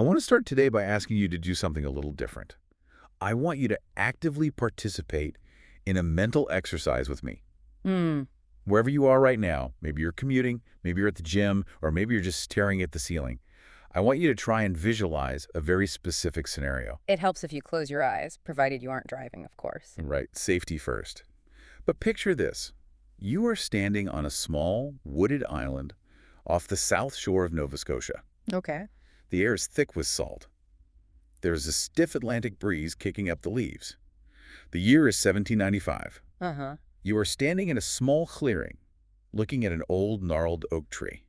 I want to start today by asking you to do something a little different. I want you to actively participate in a mental exercise with me. Hmm. Wherever you are right now, maybe you're commuting, maybe you're at the gym, or maybe you're just staring at the ceiling. I want you to try and visualize a very specific scenario. It helps if you close your eyes, provided you aren't driving, of course. Right, safety first. But picture this. You are standing on a small, wooded island off the south shore of Nova Scotia. Okay. The air is thick with salt. There's a stiff Atlantic breeze kicking up the leaves. The year is 1795. Uh-huh. You are standing in a small clearing, looking at an old, gnarled oak tree.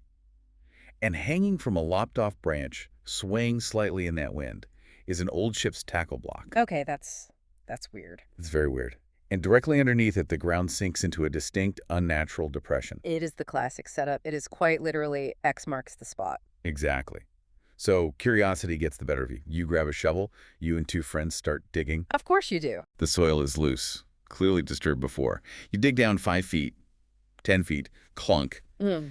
And hanging from a lopped-off branch, swaying slightly in that wind, is an old ship's tackle block. Okay, that's weird. It's very weird. And directly underneath it, the ground sinks into a distinct, unnatural depression. It is the classic setup. It is quite literally X marks the spot. Exactly. So curiosity gets the better of you. You grab a shovel, you and two friends start digging. Of course you do. The soil is loose, clearly disturbed before. You dig down 5 feet, 10 feet, clunk.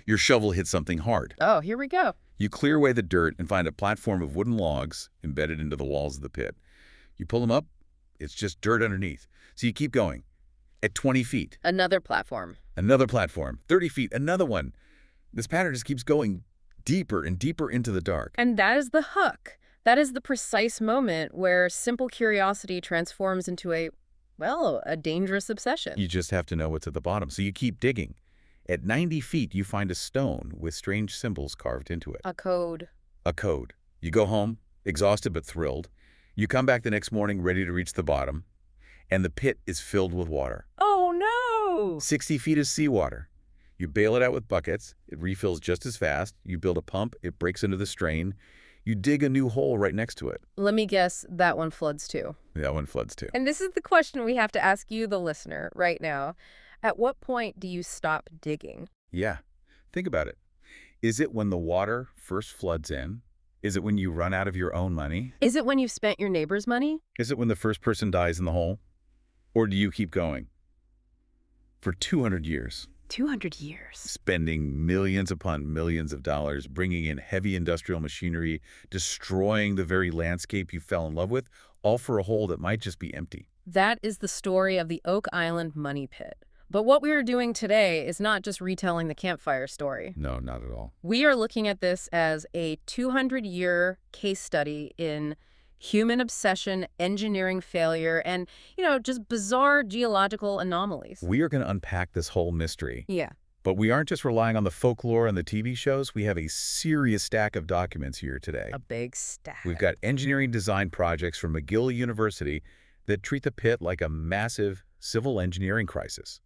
Your shovel hits something hard. Oh, here we go. You clear away the dirt and find a platform of wooden logs embedded into the walls of the pit. You pull them up, it's just dirt underneath. So you keep going. At 20 feet, Another platform. another platform. 30 feet, another one. This pattern just keeps going deeper and deeper into the dark. And that is the hook. That is the precise moment where simple curiosity transforms into a dangerous obsession. You just have to know what's at the bottom. So you keep digging. At 90 feet, you find a stone with strange symbols carved into it. A code. A code. You go home, exhausted but thrilled. You come back the next morning ready to reach the bottom, and the pit is filled with water. Oh, no! 60 feet is seawater. You bail it out with buckets. It refills just as fast. You build a pump. It breaks into the strain. You dig a new hole right next to it. Let me guess, that one floods too. That one floods too. And this is the question we have to ask you, the listener, right now. At what point do you stop digging? Yeah. Think about it. Is it when the water first floods in? Is it when you run out of your own money? Is it when you've spent your neighbor's money? Is it when the first person dies in the hole? Or do you keep going? For 200 years, 200 years. spending millions upon millions of dollars, bringing in heavy industrial machinery, destroying the very landscape you fell in love with, all for a hole that might just be empty. That is the story of the Oak Island Money Pit. But what we are doing today is not just retelling the campfire story. No, not at all. We are looking at this as a 200-year case study in human obsession, engineering failure, and, just bizarre geological anomalies. We are going to unpack this whole mystery. Yeah. But we aren't just relying on the folklore and the TV shows. We have a serious stack of documents here today. A big stack. We've got engineering design projects from McGill University that treat the pit like a massive civil engineering crisis.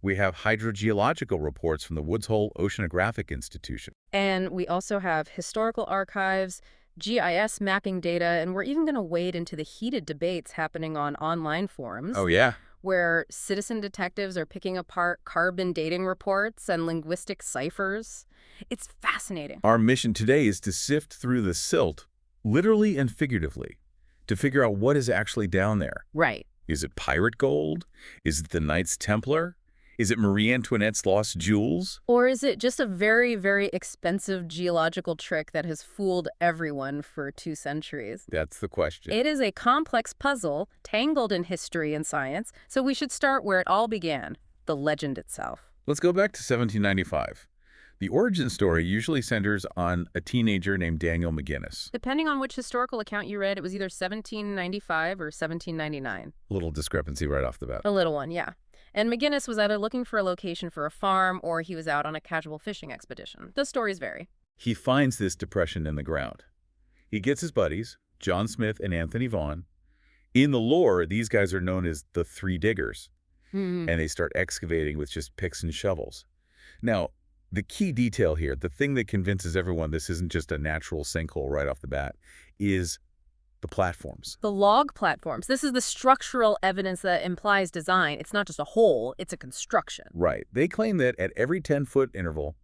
We have hydrogeological reports from the Woods Hole Oceanographic Institution. And we also have historical archives, GIS mapping data, and we're even going to wade into the heated debates happening on online forums. Oh, yeah? Where citizen detectives are picking apart carbon dating reports and linguistic ciphers. It's fascinating. Our mission today is to sift through the silt, literally and figuratively, to figure out what is actually down there. Right. Is it pirate gold? Is it the Knights Templar? Is it Marie Antoinette's lost jewels? Or is it just a very, very expensive geological trick that has fooled everyone for 2 centuries? That's the question. It is a complex puzzle, tangled in history and science, so we should start where it all began, the legend itself. Let's go back to 1795. The origin story usually centers on a teenager named Daniel McGinnis. Depending on which historical account you read, it was either 1795 or 1799. Little discrepancy right off the bat. A little one, yeah. And McGinnis was either looking for a location for a farm or he was out on a casual fishing expedition. The stories vary. He finds this depression in the ground. He gets his buddies, John Smith and Anthony Vaughan. In the lore, these guys are known as the Three Diggers, and they start excavating with just picks and shovels. Now, the key detail here, the thing that convinces everyone this isn't just a natural sinkhole right off the bat, is the platforms. The log platforms. This is the structural evidence that implies design. It's not just a hole, it's a construction. Right. They claim that at every 10-foot interval,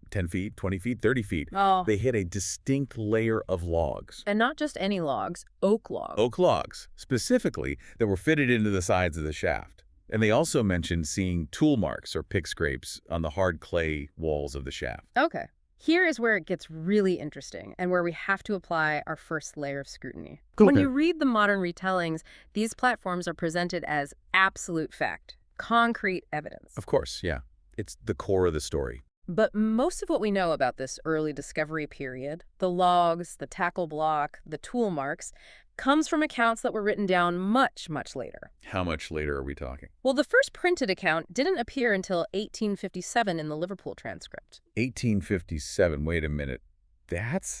10 feet, 20 feet, 30 feet, they hit a distinct layer of logs. And not just any logs, oak logs. Oak logs, specifically, that were fitted into the sides of the shaft. And they also mentioned seeing tool marks or pick scrapes on the hard clay walls of the shaft. Okay. Here is where it gets really interesting and where we have to apply our first layer of scrutiny. Cool. When you read the modern retellings, these platforms are presented as absolute fact, concrete evidence. Of course, yeah. It's the core of the story. But most of what we know about this early discovery period, the logs, the tackle block, the tool marks, comes from accounts that were written down much, much later. How much later are we talking? Well, the first printed account didn't appear until 1857 in the Liverpool transcript. 1857, wait a minute.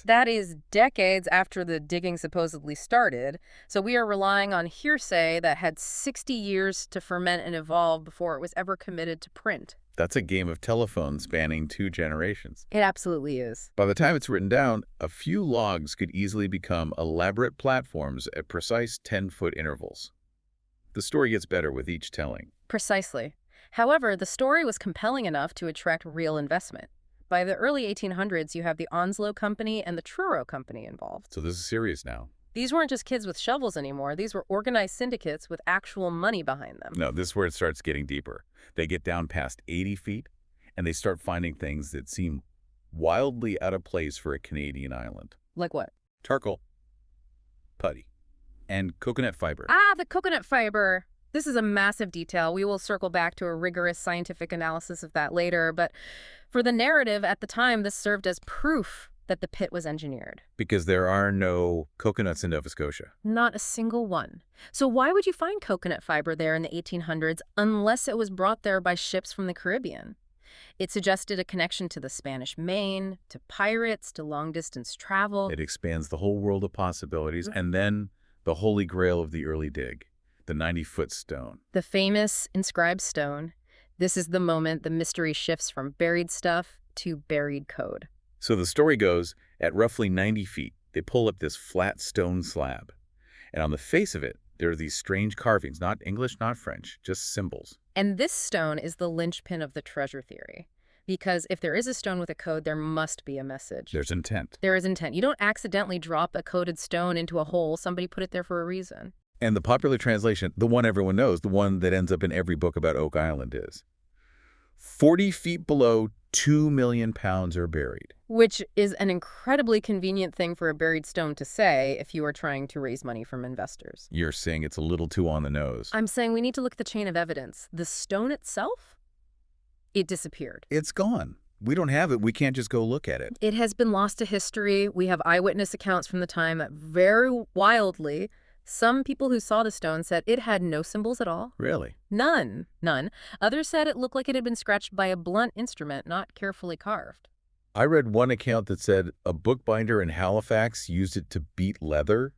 That is decades after the digging supposedly started, so we are relying on hearsay that had 60 years to ferment and evolve before it was ever committed to print. That's a game of telephone spanning 2 generations. It absolutely is. By the time it's written down, a few logs could easily become elaborate platforms at precise 10-foot intervals. The story gets better with each telling. Precisely. However, the story was compelling enough to attract real investment. By the early 1800s, you have the Onslow Company and the Truro Company involved. So this is serious now. These weren't just kids with shovels anymore. These were organized syndicates with actual money behind them. No, this is where it starts getting deeper. They get down past 80 feet, and they start finding things that seem wildly out of place for a Canadian island. Like what? Charcoal, putty, and coconut fiber. Ah, the coconut fiber. This is a massive detail. We will circle back to a rigorous scientific analysis of that later, but for the narrative at the time, this served as proof that the pit was engineered. Because there are no coconuts in Nova Scotia. Not a single one. So why would you find coconut fiber there in the 1800s unless it was brought there by ships from the Caribbean? It suggested a connection to the Spanish Main, to pirates, to long-distance travel. It expands the whole world of possibilities, and then the holy grail of the early dig, the 90-foot stone. The famous inscribed stone. This is the moment the mystery shifts from buried stuff to buried code. So the story goes, at roughly 90 feet, they pull up this flat stone slab. And on the face of it, there are these strange carvings, not English, not French, just symbols. And this stone is the linchpin of the treasure theory. Because if there is a stone with a code, there must be a message. There's intent. There is intent. You don't accidentally drop a coded stone into a hole. Somebody put it there for a reason. And the popular translation, the one everyone knows, the one that ends up in every book about Oak Island is, 40 feet below, 2 million pounds are buried. Which is an incredibly convenient thing for a buried stone to say if you are trying to raise money from investors. You're saying it's a little too on the nose. I'm saying we need to look at the chain of evidence. The stone itself, it disappeared. It's gone. We don't have it. We can't just go look at it. It has been lost to history. We have eyewitness accounts from the time that very wildly, some people who saw the stone said it had no symbols at all. Really? None. Others said it looked like it had been scratched by a blunt instrument, not carefully carved. I read one account that said a bookbinder in Halifax used it to beat leather.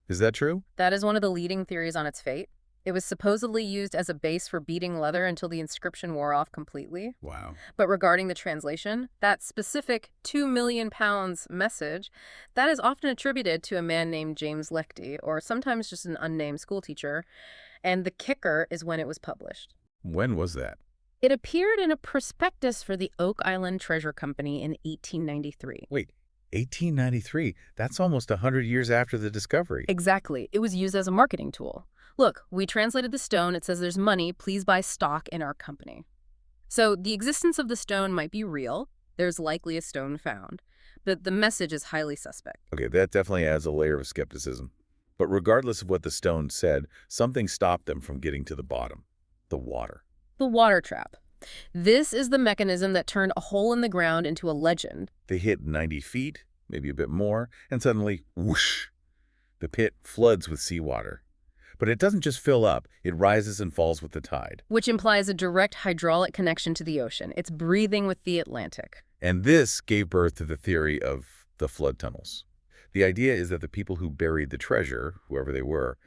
Is that true? That is one of the leading theories on its fate. It was supposedly used as a base for beating leather until the inscription wore off completely. Wow. But regarding the translation, that specific 2 million pounds message, that is often attributed to a man named James Lechty, or sometimes just an unnamed schoolteacher. And the kicker is when it was published. When was that? It appeared in a prospectus for the Oak Island Treasure Company in 1893. Wait, 1893? That's almost 100 years after the discovery. Exactly. It was used as a marketing tool. Look, we translated the stone. It says there's money. Please buy stock in our company. So the existence of the stone might be real. There's likely a stone found. But the message is highly suspect. Okay, that definitely adds a layer of skepticism. But regardless of what the stone said, something stopped them from getting to the bottom. The water. The water trap. This is the mechanism that turned a hole in the ground into a legend. They hit 90 feet, maybe a bit more, and suddenly, whoosh, the pit floods with seawater. But it doesn't just fill up, it rises and falls with the tide. Which implies a direct hydraulic connection to the ocean. It's breathing with the Atlantic. And this gave birth to the theory of the flood tunnels. The idea is that the people who buried the treasure, whoever they were,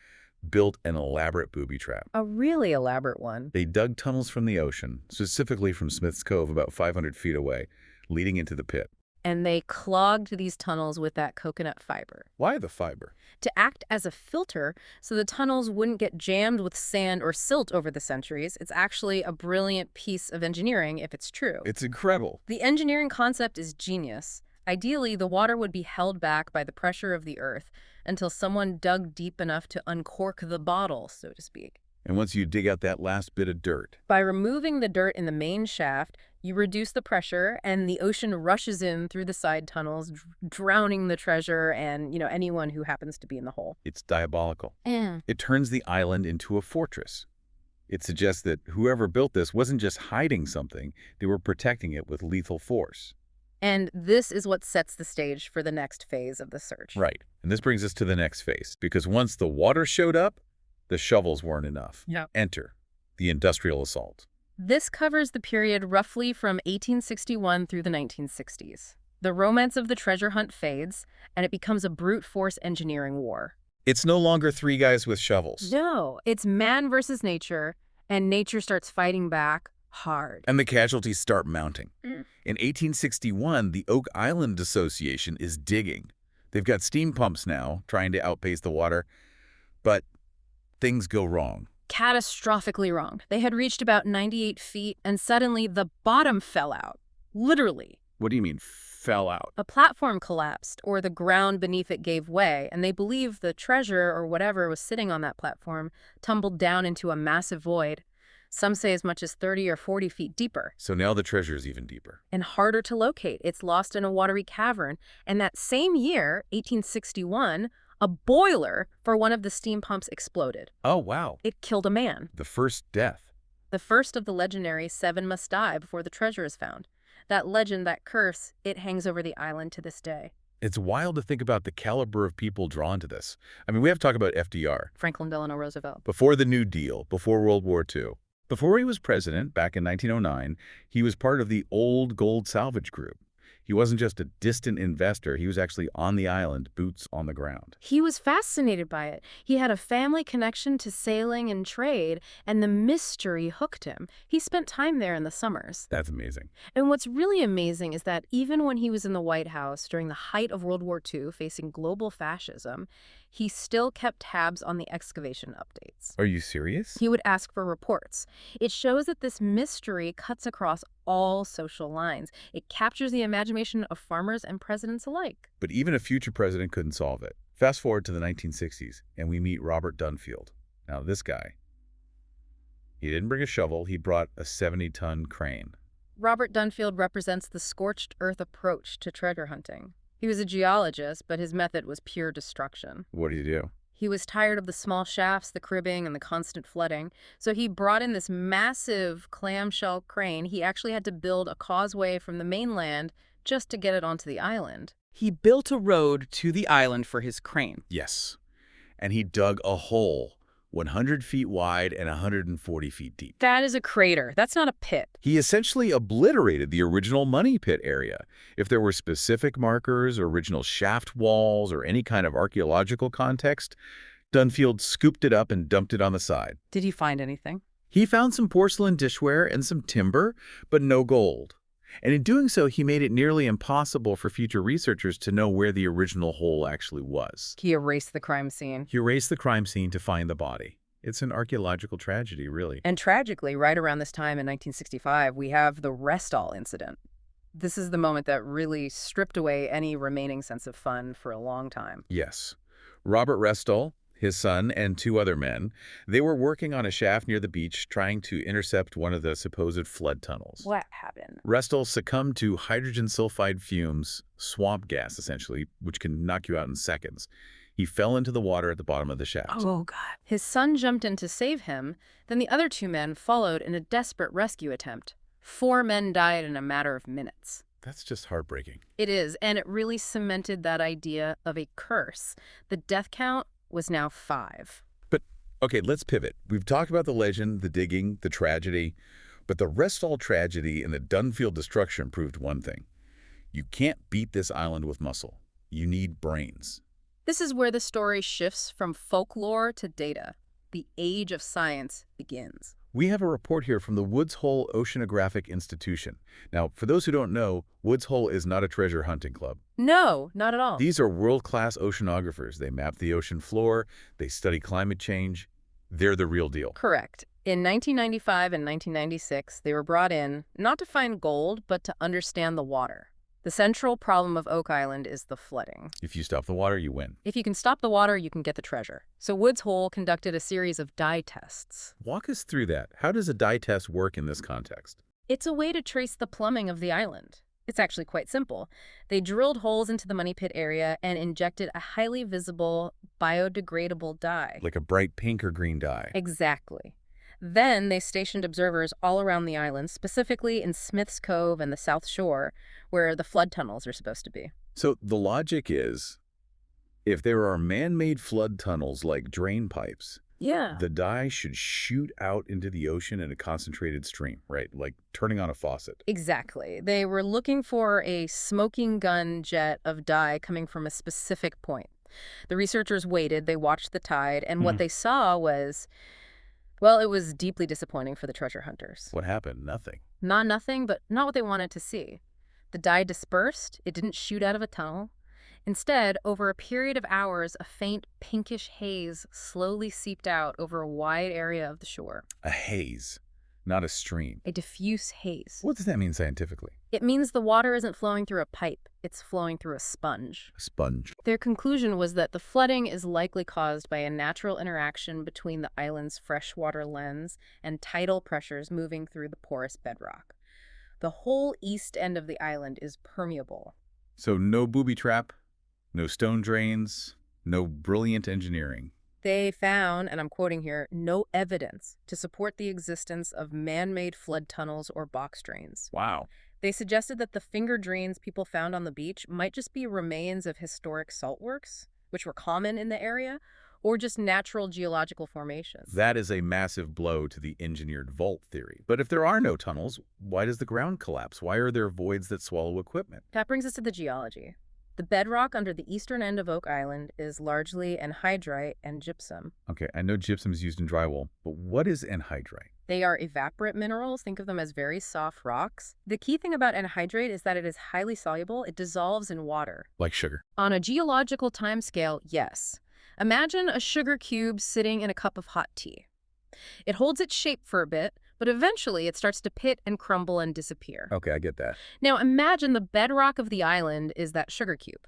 built an elaborate booby trap. A really elaborate one. They dug tunnels from the ocean, specifically from Smith's Cove about 500 feet away, leading into the pit. And they clogged these tunnels with that coconut fiber. Why the fiber? To act as a filter so the tunnels wouldn't get jammed with sand or silt over the centuries. It's actually a brilliant piece of engineering if it's true. It's incredible. The engineering concept is genius. Ideally, the water would be held back by the pressure of the earth until someone dug deep enough to uncork the bottle, so to speak. And once you dig out that last bit of dirt, By removing the dirt in the main shaft, you reduce the pressure and the ocean rushes in through the side tunnels, drowning the treasure and, anyone who happens to be in the hole. it's diabolical. Yeah. It turns the island into a fortress. It suggests that whoever built this wasn't just hiding something, they were protecting it with lethal force. And this is what sets the stage for the next phase of the search. Right. And this brings us to the next phase, because once the water showed up, the shovels weren't enough. Yeah. Enter the industrial assault. This covers the period roughly from 1861 through the 1960s. The romance of the treasure hunt fades, and it becomes a brute force engineering war. It's no longer three guys with shovels. No, it's man versus nature, and nature starts fighting back hard. And the casualties start mounting. Mm. In 1861, the Oak Island Association is digging. They've got steam pumps now, trying to outpace the water, but things go wrong. Catastrophically wrong. They had reached about 98 feet, and suddenly the bottom fell out. Literally. What do you mean, fell out? A platform collapsed, or the ground beneath it gave way, and they believe the treasure or whatever was sitting on that platform tumbled down into a massive void. Some say as much as 30 or 40 feet deeper. So now the treasure's even deeper. And harder to locate. It's lost in a watery cavern. And that same year, 1861, a boiler for one of the steam pumps exploded. Oh, wow. It killed a man. The first death. The first of the legendary 7 must die before the treasure is found. That legend, that curse, it hangs over the island to this day. It's wild to think about the caliber of people drawn to this. I mean, we have to talk about FDR. Franklin Delano Roosevelt. Before the New Deal, before World War II. Before he was president, back in 1909, he was part of the Old Gold Salvage Group. He wasn't just a distant investor, he was actually on the island, boots on the ground. He was fascinated by it. He had a family connection to sailing and trade, and the mystery hooked him. He spent time there in the summers. That's amazing. And what's really amazing is that even when he was in the White House during the height of World War II, facing global fascism, he still kept tabs on the excavation updates. Are you serious? He would ask for reports. It shows that this mystery cuts across all social lines. It captures the imagination of farmers and presidents alike. But even a future president couldn't solve it. Fast forward to the 1960s, and we meet Robert Dunfield. Now, this guy, he didn't bring a shovel, he brought a 70-ton crane. Robert Dunfield represents the scorched earth approach to treasure hunting. He was a geologist, but his method was pure destruction. What did he do? He was tired of the small shafts, the cribbing, and the constant flooding. So he brought in this massive clamshell crane. He actually had to build a causeway from the mainland just to get it onto the island. He built a road to the island for his crane. Yes. And he dug a hole 100 feet wide and 140 feet deep. That is a crater. That's not a pit. He essentially obliterated the original money pit area. If there were specific markers, original shaft walls, or any kind of archaeological context, Dunfield scooped it up and dumped it on the side. Did he find anything? He found some porcelain dishware and some timber, but no gold. And in doing so, he made it nearly impossible for future researchers to know where the original hole actually was. He erased the crime scene. He erased the crime scene to find the body. It's an archaeological tragedy, really. And tragically, right around this time in 1965, we have the Restall incident. This is the moment that really stripped away any remaining sense of fun for a long time. Yes. Robert Restall, his son, and 2 other men, they were working on a shaft near the beach trying to intercept one of the supposed flood tunnels. What happened? Restall succumbed to hydrogen sulfide fumes, swamp gas essentially, which can knock you out in seconds. He fell into the water at the bottom of the shaft. Oh, God. His son jumped in to save him. Then the other 2 men followed in a desperate rescue attempt. 4 men died in a matter of minutes. That's just heartbreaking. It is, and it really cemented that idea of a curse. The death count was now 5. But, okay, let's pivot. We've talked about the legend, the digging, the tragedy, but the Restall tragedy and the Dunfield destruction proved one thing. You can't beat this island with muscle. You need brains. This is where the story shifts from folklore to data. The age of science begins. We have a report here from the Woods Hole Oceanographic Institution. Now, for those who don't know, Woods Hole is not a treasure hunting club. No, not at all. These are world-class oceanographers. They map the ocean floor, they study climate change. They're the real deal. Correct. In 1995 and 1996, they were brought in not to find gold, but to understand the water. The central problem of Oak Island is the flooding. If you stop the water, you win. If you can stop the water, you can get the treasure. So Woods Hole conducted a series of dye tests. Walk us through that. How does a dye test work in this context? It's a way to trace the plumbing of the island. It's actually quite simple. They drilled holes into the money pit area and injected a highly visible, biodegradable dye. Like a bright pink or green dye. Exactly. Then they stationed observers all around the island, specifically in Smith's Cove and the South Shore, where the flood tunnels are supposed to be. So the logic is, if there are man-made flood tunnels like drain pipes, Yeah. the dye should shoot out into the ocean in a concentrated stream, right? Like turning on a faucet. Exactly. They were looking for a smoking gun jet of dye coming from a specific point. The researchers waited, they watched the tide, and what they saw was, well, it was deeply disappointing for the treasure hunters. What happened? Nothing. Not nothing, but not what they wanted to see. The dye dispersed, it didn't shoot out of a tunnel. Instead, over a period of hours, a faint pinkish haze slowly seeped out over a wide area of the shore. A haze, not a stream. A diffuse haze. What does that mean scientifically? It means the water isn't flowing through a pipe, it's flowing through a sponge. A sponge. Their conclusion was that the flooding is likely caused by a natural interaction between the island's freshwater lens and tidal pressures moving through the porous bedrock. The whole east end of the island is permeable. So no booby trap, no stone drains, no brilliant engineering. They found, and I'm quoting here, no evidence to support the existence of man-made flood tunnels or box drains. Wow. They suggested that the finger drains people found on the beach might just be remains of historic saltworks, which were common in the area, or just natural geological formations. That is a massive blow to the engineered vault theory. But if there are no tunnels, why does the ground collapse? Why are there voids that swallow equipment? That brings us to the geology. The bedrock under the eastern end of Oak Island is largely anhydrite and gypsum. Okay, I know gypsum is used in drywall, but what is anhydrite? They are evaporate minerals. Think of them as very soft rocks. The key thing about anhydrite is that it is highly soluble. It dissolves in water. Like sugar. On a geological timescale, yes. Imagine a sugar cube sitting in a cup of hot tea. It holds its shape for a bit, but eventually it starts to pit and crumble and disappear. Okay, I get that. Now imagine the bedrock of the island is that sugar cube.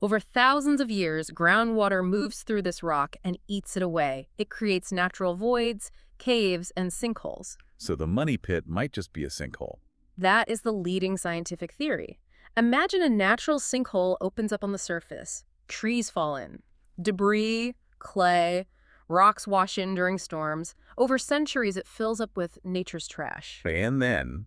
Over thousands of years, groundwater moves through this rock and eats it away. It creates natural voids, caves, and sinkholes. So the money pit might just be a sinkhole. That is the leading scientific theory. Imagine a natural sinkhole opens up on the surface. Trees fall in. Debris, clay, rocks wash in during storms. Over centuries, it fills up with nature's trash. And then,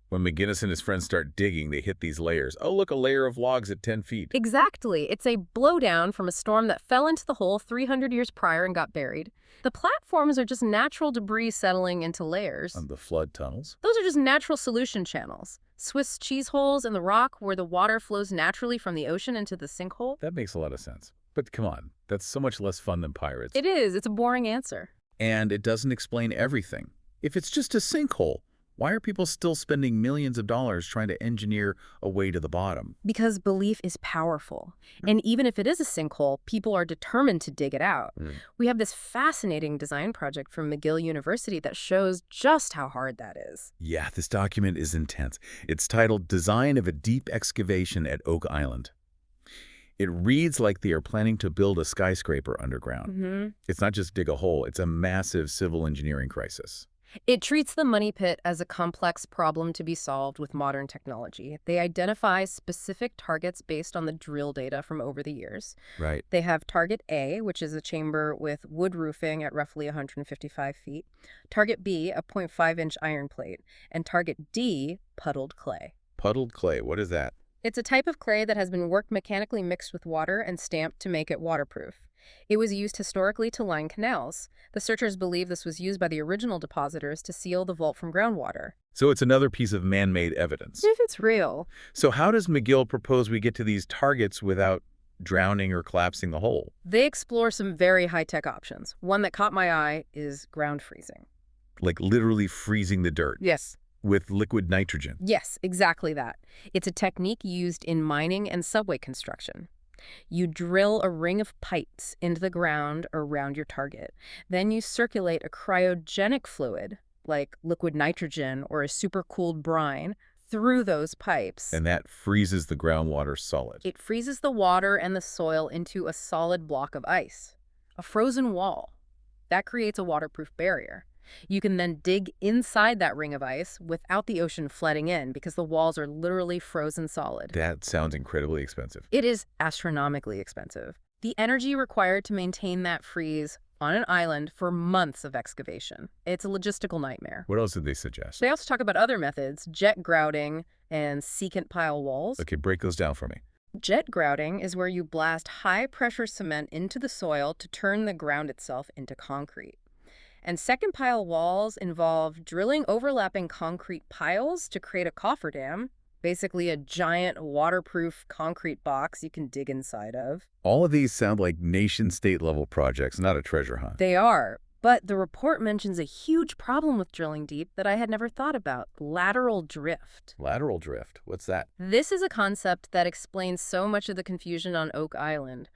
when McGinnis and his friends start digging, they hit these layers. Oh, look, a layer of logs at 10 feet. Exactly. It's a blowdown from a storm that fell into the hole 300 years prior and got buried. The platforms are just natural debris settling into layers. And the flood tunnels. Those are just natural solution channels. Swiss cheese holes in the rock where the water flows naturally from the ocean into the sinkhole. That makes a lot of sense. But come on, that's so much less fun than pirates. It is. It's a boring answer. And it doesn't explain everything. If it's just a sinkhole, why are people still spending millions of dollars trying to engineer a way to the bottom? Because belief is powerful. And even if it is a sinkhole, people are determined to dig it out. We have this fascinating design project from McGill University that shows just how hard that is. Yeah, this document is intense. It's titled Design of a Deep Excavation at Oak Island. It reads like they are planning to build a skyscraper underground. It's not just dig a hole, it's a massive civil engineering crisis. It treats the money pit as a complex problem to be solved with modern technology. They identify specific targets based on the drill data from over the years. Right. They have Target A, which is a chamber with wood roofing at roughly 155 feet. Target B, a 0.5-inch iron plate. And Target D, puddled clay. Puddled clay, what is that? It's a type of clay that has been worked mechanically mixed with water and stamped to make it waterproof. It was used historically to line canals. The searchers believe this was used by the original depositors to seal the vault from groundwater. So it's another piece of man-made evidence. If it's real. So how does McGill propose we get to these targets without drowning or collapsing the hole? They explore some very high-tech options. One that caught my eye is ground freezing. Like literally freezing the dirt Yes. with liquid nitrogen. Yes, exactly that. It's a technique used in mining and subway construction. You drill a ring of pipes into the ground around your target. Then you circulate a cryogenic fluid, like liquid nitrogen or a supercooled brine, through those pipes. And that freezes the groundwater solid. It freezes the water and the soil into a solid block of ice, a frozen wall. That creates a waterproof barrier. You can then dig inside that ring of ice without the ocean flooding in because the walls are literally frozen solid. That sounds incredibly expensive. It is astronomically expensive. The energy required to maintain that freeze on an island for months of excavation. It's a logistical nightmare. What else did they suggest? They also talk about other methods, jet grouting and secant pile walls. Okay, break those down for me. Jet grouting is where you blast high-pressure cement into the soil to turn the ground itself into concrete. And second pile walls involve drilling overlapping concrete piles to create a cofferdam, basically a giant waterproof concrete box you can dig inside of. All of these sound like nation-state level projects, not a treasure hunt. They are, but the report mentions a huge problem with drilling deep that I had never thought about: lateral drift. Lateral drift, what's that? This is a concept that explains so much of the confusion on Oak Island.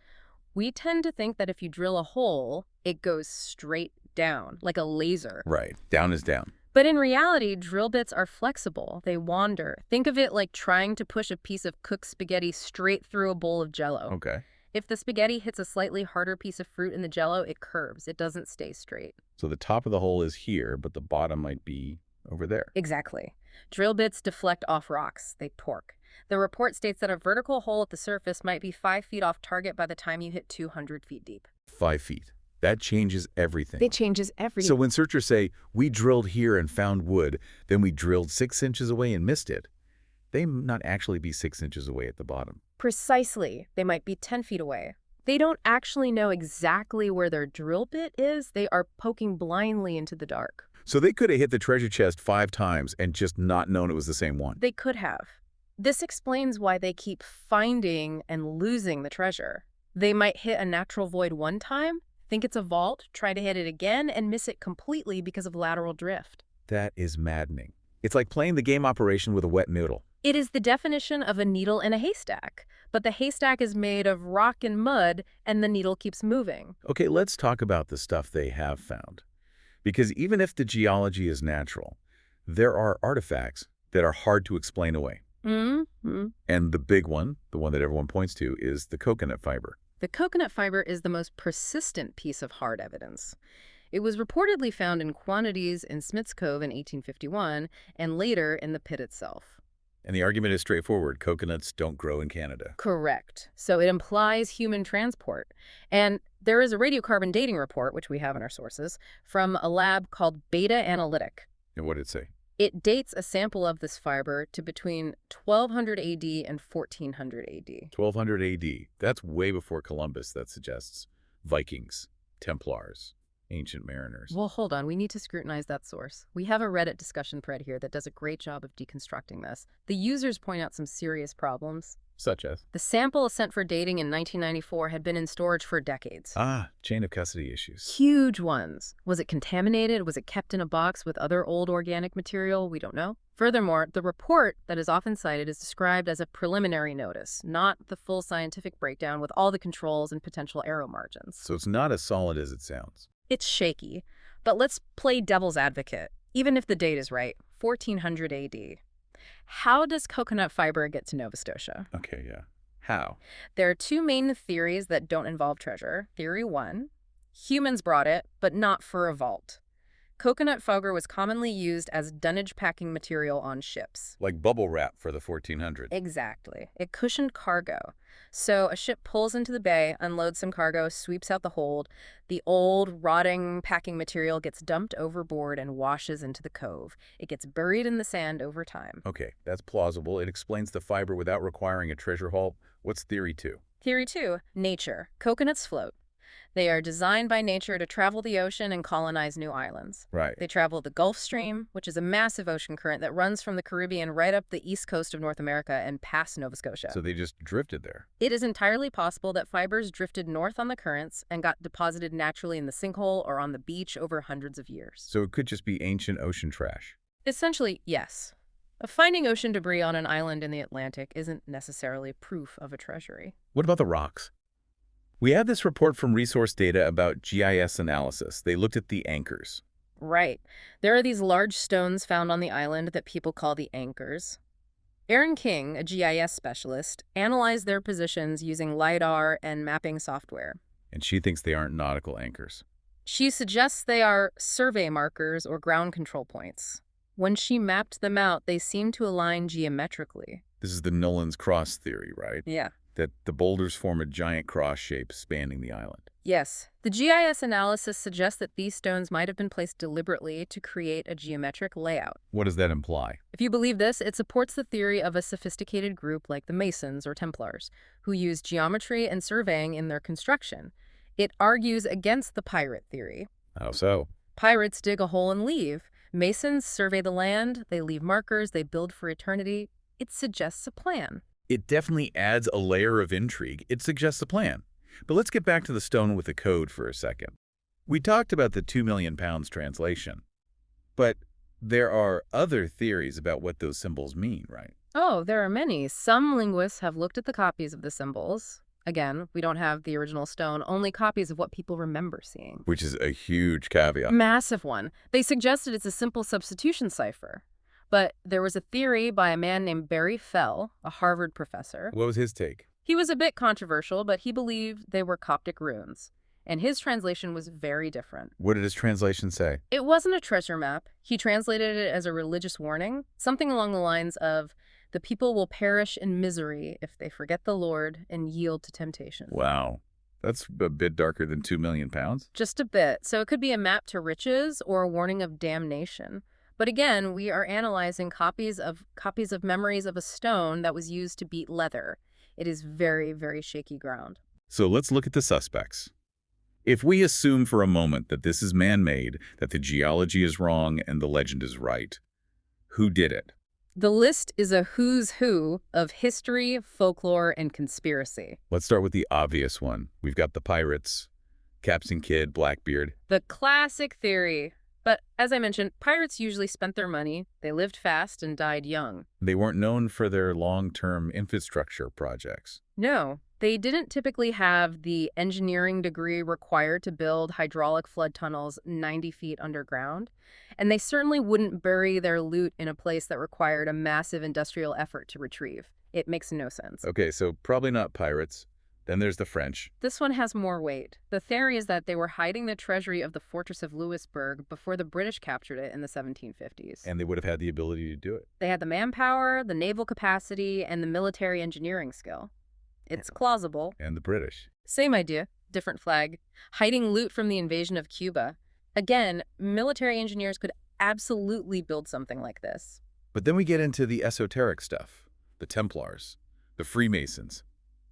We tend to think that if you drill a hole, it goes straight down, like a laser. Right, down is down. But in reality, drill bits are flexible. They wander. Think of it like trying to push a piece of cooked spaghetti straight through a bowl of Jell-O. Okay. If the spaghetti hits a slightly harder piece of fruit in the Jell-O, it curves. It doesn't stay straight. So the top of the hole is here, but the bottom might be over there. Exactly. Drill bits deflect off rocks. They torque. The report states that a vertical hole at the surface might be 5 feet off target by the time you hit 200 feet deep. 5 feet. That changes everything. It changes everything. So when searchers say, we drilled here and found wood, then we drilled 6 inches away and missed it, they may not actually be 6 inches away at the bottom. Precisely. They might be 10 feet away. They don't actually know exactly where their drill bit is. They are poking blindly into the dark. So they could have hit the treasure chest 5 times and just not known it was the same one. They could have. This explains why they keep finding and losing the treasure. They might hit a natural void one time, think it's a vault, try to hit it again, and miss it completely because of lateral drift. That is maddening. It's like playing the game Operation with a wet noodle. It is the definition of a needle in a haystack, but the haystack is made of rock and mud, and the needle keeps moving. Okay, let's talk about the stuff they have found. Because even if the geology is natural, there are artifacts that are hard to explain away. Mm-hmm. And the big one, the one that everyone points to, is the coconut fiber. The coconut fiber is the most persistent piece of hard evidence. It was reportedly found in quantities in Smith's Cove in 1851 and later in the pit itself. And the argument is straightforward. Coconuts don't grow in Canada. Correct. So it implies human transport. And there is a radiocarbon dating report, which we have in our sources, from a lab called Beta Analytic. And what did it say? It dates a sample of this fiber to between 1200 AD and 1400 AD. 1200 AD. That's way before Columbus, that suggests. Vikings, Templars, ancient mariners. Well, hold on. We need to scrutinize that source. We have a Reddit discussion thread here that does a great job of deconstructing this. The users point out some serious problems. Such as? The sample sent for dating in 1994 had been in storage for decades. Ah, chain of custody issues. Huge ones. Was it contaminated? Was it kept in a box with other old organic material? We don't know. Furthermore, the report that is often cited is described as a preliminary notice, not the full scientific breakdown with all the controls and potential error margins. So it's not as solid as it sounds. It's shaky, but let's play devil's advocate. Even if the date is right, 1400 AD. How does coconut fiber get to Nova Scotia? Okay, yeah. How? There are two main theories that don't involve treasure. Theory 1, humans brought it, but not for a vault. Coconut fiber was commonly used as dunnage packing material on ships. Like bubble wrap for the 1400s. Exactly. It cushioned cargo. So a ship pulls into the bay, unloads some cargo, sweeps out the hold. The old, rotting packing material gets dumped overboard and washes into the cove. It gets buried in the sand over time. Okay, that's plausible. It explains the fiber without requiring a treasure haul. What's theory 2? Theory 2, nature. Coconuts float. They are designed by nature to travel the ocean and colonize new islands. Right. They travel the Gulf Stream, which is a massive ocean current that runs from the Caribbean right up the east coast of North America and past Nova Scotia. So they just drifted there. It is entirely possible that fibers drifted north on the currents and got deposited naturally in the sinkhole or on the beach over hundreds of years. So it could just be ancient ocean trash. Essentially, yes. Finding ocean debris on an island in the Atlantic isn't necessarily proof of a treasury. What about the rocks? We have this report from Resource Data about GIS analysis. They looked at the anchors. Right. There are these large stones found on the island that people call the anchors. Erin King, a GIS specialist, analyzed their positions using LiDAR and mapping software. And she thinks they aren't nautical anchors. She suggests they are survey markers or ground control points. When she mapped them out, they seemed to align geometrically. This is the Nolan's cross theory, right? Yeah. That the boulders form a giant cross shape spanning the island. Yes. The GIS analysis suggests that these stones might have been placed deliberately to create a geometric layout. What does that imply? If you believe this, it supports the theory of a sophisticated group like the Masons or Templars, who use geometry and surveying in their construction. It argues against the pirate theory. How so? Pirates dig a hole and leave. Masons survey the land, they leave markers, they build for eternity. It suggests a plan. It definitely adds a layer of intrigue. It suggests a plan. But let's get back to the stone with the code for a second. We talked about the 2 million pounds translation. But there are other theories about what those symbols mean, right? Oh, there are many. Some linguists have looked at the copies of the symbols. Again, we don't have the original stone, only copies of what people remember seeing. Which is a huge caveat. Massive one. They suggested it's a simple substitution cipher. But there was a theory by a man named Barry Fell, a Harvard professor. What was his take? He was a bit controversial, but he believed they were Coptic runes. And his translation was very different. What did his translation say? It wasn't a treasure map. He translated it as a religious warning, something along the lines of, "The people will perish in misery if they forget the Lord and yield to temptation." Wow. That's a bit darker than 2 million pounds. Just a bit. So it could be a map to riches or a warning of damnation. But again, we are analyzing copies of memories of a stone that was used to beat leather. It is very, very shaky ground. So let's look at the suspects. If we assume for a moment that this is man-made, that the geology is wrong and the legend is right, who did it? The list is a who's who of history, folklore, and conspiracy. Let's start with the obvious one. We've got the pirates, Captain Kidd, Blackbeard. The classic theory. But as I mentioned, pirates usually spent their money, they lived fast, and died young. They weren't known for their long-term infrastructure projects. No, they didn't typically have the engineering degree required to build hydraulic flood tunnels 90 feet underground, and they certainly wouldn't bury their loot in a place that required a massive industrial effort to retrieve. It makes no sense. Okay, so probably not pirates. Then there's the French. This one has more weight. The theory is that they were hiding the treasury of the fortress of Louisbourg before the British captured it in the 1750s. And they would have had the ability to do it. They had the manpower, the naval capacity, and the military engineering skill. It's plausible. And the British. Same idea, different flag. Hiding loot from the invasion of Cuba. Again, military engineers could absolutely build something like this. But then we get into the esoteric stuff. The Templars. The Freemasons.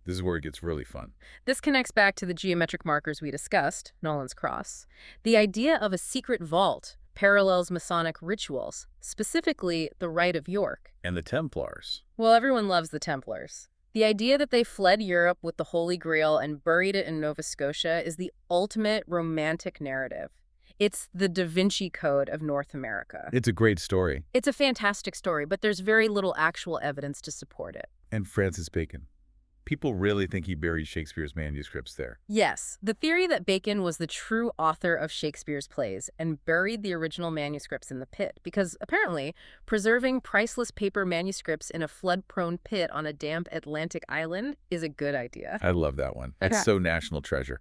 This is where it gets really fun. This connects back to the geometric markers we discussed, Nolan's cross. The idea of a secret vault parallels Masonic rituals, specifically the Rite of York. And the Templars. Well, everyone loves the Templars. The idea that they fled Europe with the Holy Grail and buried it in Nova Scotia is the ultimate romantic narrative. It's the Da Vinci Code of North America. It's a great story. It's a fantastic story, but there's very little actual evidence to support it. And Francis Bacon. People really think he buried Shakespeare's manuscripts there. Yes, the theory that Bacon was the true author of Shakespeare's plays and buried the original manuscripts in the pit, because apparently preserving priceless paper manuscripts in a flood-prone pit on a damp Atlantic island is a good idea. I love that one. Okay. That's so national treasure.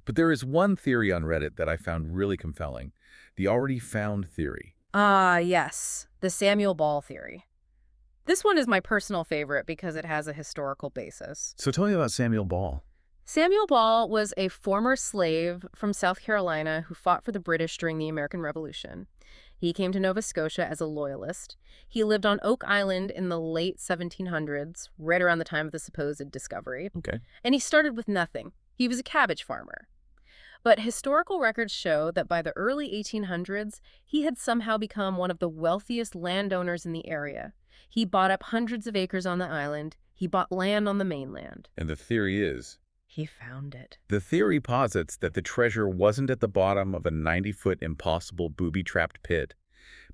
But there is one theory on Reddit that I found really compelling. The already found theory. Ah, yes, the Samuel Ball theory. This one is my personal favorite because it has a historical basis. So tell me about Samuel Ball. Samuel Ball was a former slave from South Carolina who fought for the British during the American Revolution. He came to Nova Scotia as a loyalist. He lived on Oak Island in the late 1700s, right around the time of the supposed discovery. Okay. And he started with nothing. He was a cabbage farmer. But historical records show that by the early 1800s, he had somehow become one of the wealthiest landowners in the area. He bought up hundreds of acres on the island. He bought land on the mainland. And the theory is? He found it. The theory posits that the treasure wasn't at the bottom of a 90-foot impossible booby-trapped pit.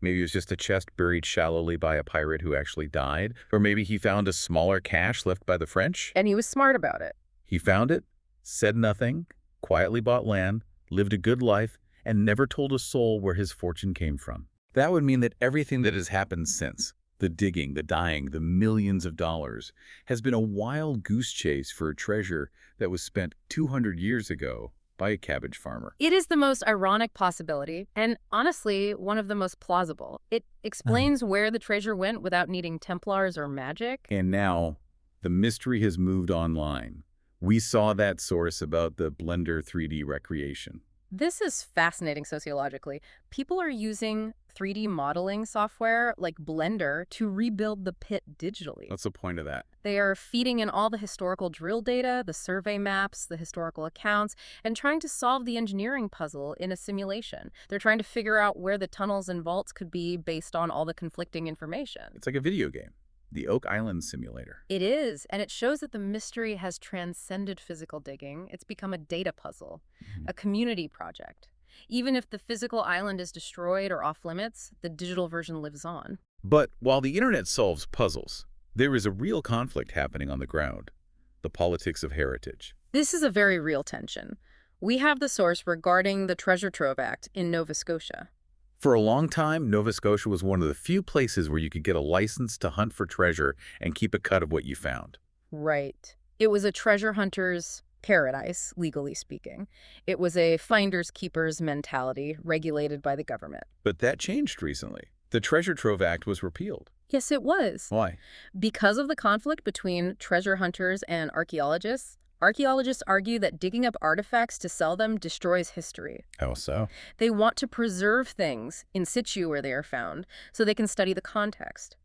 Maybe it was just a chest buried shallowly by a pirate who actually died. Or maybe he found a smaller cache left by the French. And he was smart about it. He found it, said nothing, quietly bought land, lived a good life, and never told a soul where his fortune came from. That would mean that everything that has happened since, The digging, the dying, the millions of dollars has been a wild goose chase for a treasure that was spent 200 years ago by a cabbage farmer. It is the most ironic possibility, and honestly, one of the most plausible. It explains where the treasure went without needing Templars or magic. And now, the mystery has moved online. We saw that source about the Blender 3D recreation. This is fascinating sociologically. People are using 3D modeling software like Blender to rebuild the pit digitally. What's the point of that? They are feeding in all the historical drill data, the survey maps, the historical accounts, and trying to solve the engineering puzzle in a simulation. They're trying to figure out where the tunnels and vaults could be based on all the conflicting information. It's like a video game. The Oak Island Simulator. It is, and it shows that the mystery has transcended physical digging. It's become a data puzzle, a community project. Even if the physical island is destroyed or off limits, the digital version lives on. But while the internet solves puzzles, there is a real conflict happening on the ground. The politics of heritage. This is a very real tension. We have the source regarding the Treasure Trove Act in Nova Scotia. For a long time, Nova Scotia was one of the few places where you could get a license to hunt for treasure and keep a cut of what you found. Right. It was a treasure hunter's paradise, legally speaking. It was a finders keepers mentality regulated by the government. But that changed recently. The Treasure Trove Act was repealed. Yes, it was. Why? Because of the conflict between treasure hunters and archaeologists, archaeologists argue that digging up artifacts to sell them destroys history. How so? They want to preserve things in situ where they are found so they can study the context.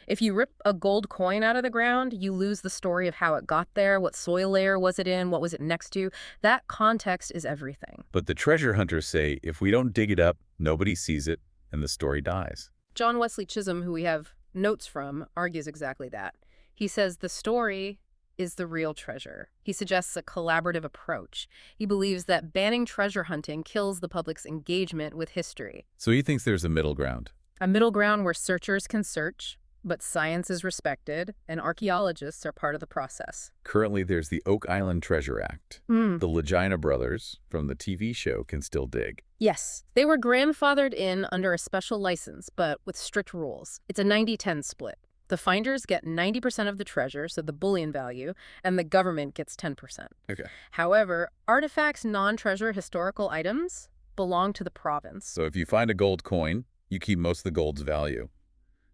If you rip a gold coin out of the ground, you lose the story of how it got there, what soil layer was it in, what was it next to. That context is everything. But the treasure hunters say if we don't dig it up, nobody sees it, and the story dies. John Wesley Chisholm, who we have notes from, argues exactly that. He says the story is the real treasure. He suggests a collaborative approach. He believes that banning treasure hunting kills the public's engagement with history. So he thinks there's a middle ground. A middle ground where searchers can search, but science is respected, and archaeologists are part of the process. Currently, there's the Oak Island Treasure Act. The Legina brothers from the TV show can still dig. Yes, they were grandfathered in under a special license, but with strict rules. It's a 90-10 split. The finders get 90% of the treasure, so the bullion value, and the government gets 10%. Okay. However, artifacts, non-treasure historical items belong to the province. So if you find a gold coin, you keep most of the gold's value.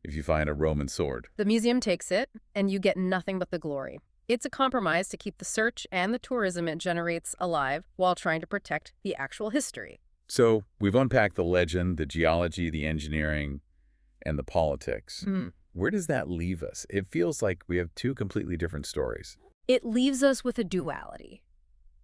If you find a Roman sword. The museum takes it, and you get nothing but the glory. It's a compromise to keep the search and the tourism it generates alive while trying to protect the actual history. So we've unpacked the legend, the geology, the engineering, and the politics. Where does that leave us? It feels like we have two completely different stories. It leaves us with a duality.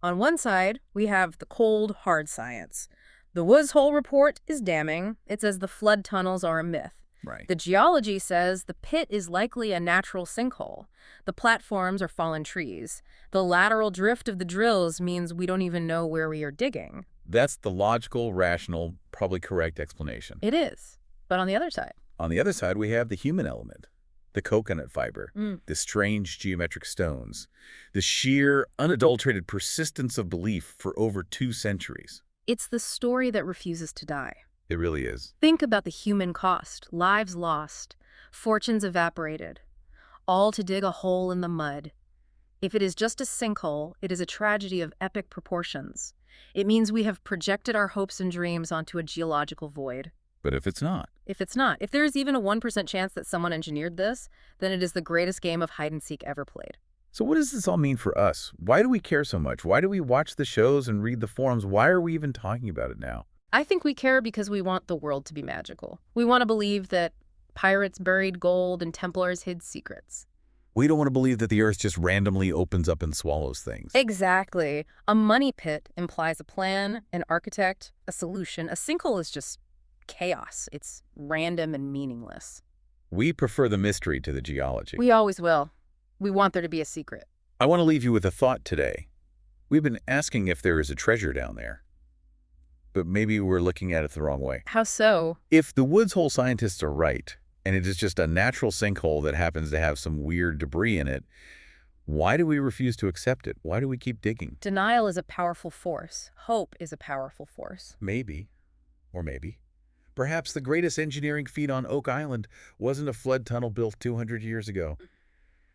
On one side, we have the cold, hard science. The Woods Hole report is damning. It says the flood tunnels are a myth. Right. The geology says the pit is likely a natural sinkhole. The platforms are fallen trees. The lateral drift of the drills means we don't even know where we are digging. That's the logical, rational, probably correct explanation. It is. But on the other side. On the other side, we have the human element. The coconut fiber, the strange geometric stones, the sheer, unadulterated persistence of belief for over 2 centuries. It's the story that refuses to die. It really is. Think about the human cost, lives lost, fortunes evaporated, all to dig a hole in the mud. If it is just a sinkhole, it is a tragedy of epic proportions. It means we have projected our hopes and dreams onto a geological void. But if it's not? If it's not, if there is even a 1% chance that someone engineered this, then it is the greatest game of hide-and-seek ever played. So what does this all mean for us? Why do we care so much? Why do we watch the shows and read the forums? Why are we even talking about it now? I think we care because we want the world to be magical. We want to believe that pirates buried gold and Templars hid secrets. We don't want to believe that the earth just randomly opens up and swallows things. Exactly. A money pit implies a plan, an architect, a solution. A sinkhole is just chaos. It's random and meaningless. We prefer the mystery to the geology. We always will. We want there to be a secret. I want to leave you with a thought today. We've been asking if there is a treasure down there. But maybe we're looking at it the wrong way. How so? If the Woods Hole scientists are right, and it is just a natural sinkhole that happens to have some weird debris in it, why do we refuse to accept it? Why do we keep digging? Denial is a powerful force. Hope is a powerful force. Maybe, or maybe. Perhaps the greatest engineering feat on Oak Island wasn't a flood tunnel built 200 years ago.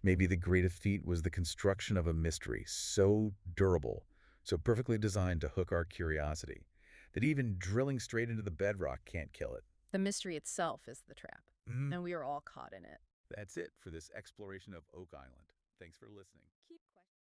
Maybe the greatest feat was the construction of a mystery so durable, so perfectly designed to hook our curiosity, that even drilling straight into the bedrock can't kill it. The mystery itself is the trap, Mhm. and we are all caught in it. That's it for this exploration of Oak Island. Thanks for listening. Keep questioning.